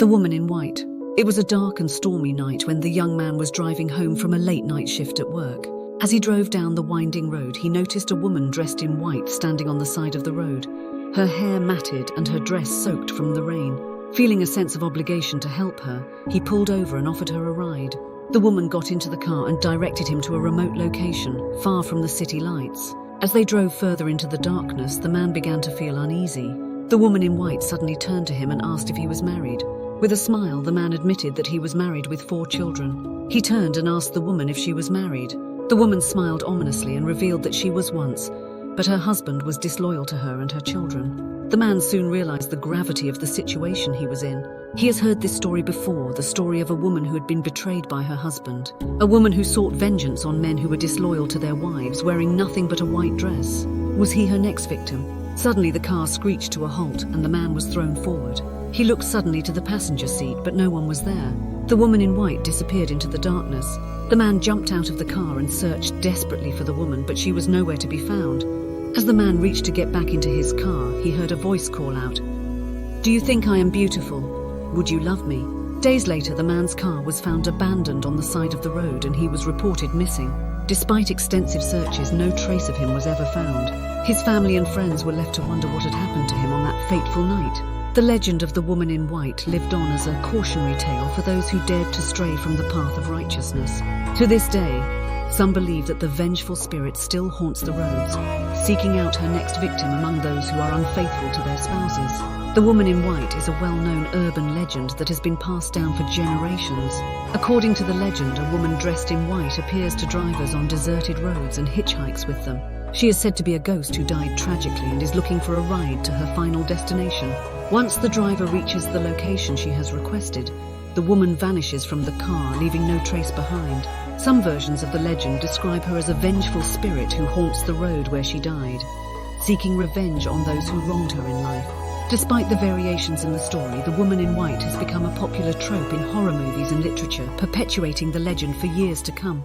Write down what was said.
The Woman in White. It was a dark and stormy night when the young man was driving home from a late-night shift at work. As he drove down the winding road, he noticed a woman dressed in white standing on the side of the road, her hair matted and her dress soaked from the rain. Feeling a sense of obligation to help her, he pulled over and offered her a ride. The woman got into the car and directed him to a remote location, far from the city lights. As they drove further into the darkness, the man began to feel uneasy. The woman in white suddenly turned to him and asked if he was married. With a smile, the man admitted that he was married with 4 children. He turned and asked the woman if she was married. The woman smiled ominously and revealed that she was once, but her husband was disloyal to her and her children. The man soon realized the gravity of the situation he was in. He has heard this story before, the story of a woman who had been betrayed by her husband. A woman who sought vengeance on men who were disloyal to their wives, wearing nothing but a white dress. Was he her next victim? Suddenly the car screeched to a halt and the man was thrown forward. He looked suddenly to the passenger seat, but no one was there. The woman in white disappeared into the darkness. The man jumped out of the car and searched desperately for the woman, but she was nowhere to be found. As the man reached to get back into his car, he heard a voice call out, "Do you think I am beautiful? Would you love me?" Days later, the man's car was found abandoned on the side of the road and he was reported missing. Despite extensive searches, no trace of him was ever found. His family and friends were left to wonder what had happened to him on that fateful night. The legend of the woman in white lived on as a cautionary tale for those who dared to stray from the path of righteousness. To this day, some believe that the vengeful spirit still haunts the roads, seeking out her next victim among those who are unfaithful to their spouses. The Woman in White is a well-known urban legend that has been passed down for generations. According to the legend, a woman dressed in white appears to drivers on deserted roads and hitchhikes with them. She is said to be a ghost who died tragically and is looking for a ride to her final destination. Once the driver reaches the location she has requested, the woman vanishes from the car, leaving no trace behind. Some versions of the legend describe her as a vengeful spirit who haunts the road where she died, seeking revenge on those who wronged her in life. Despite the variations in the story, the woman in white has become a popular trope in horror movies and literature, perpetuating the legend for years to come.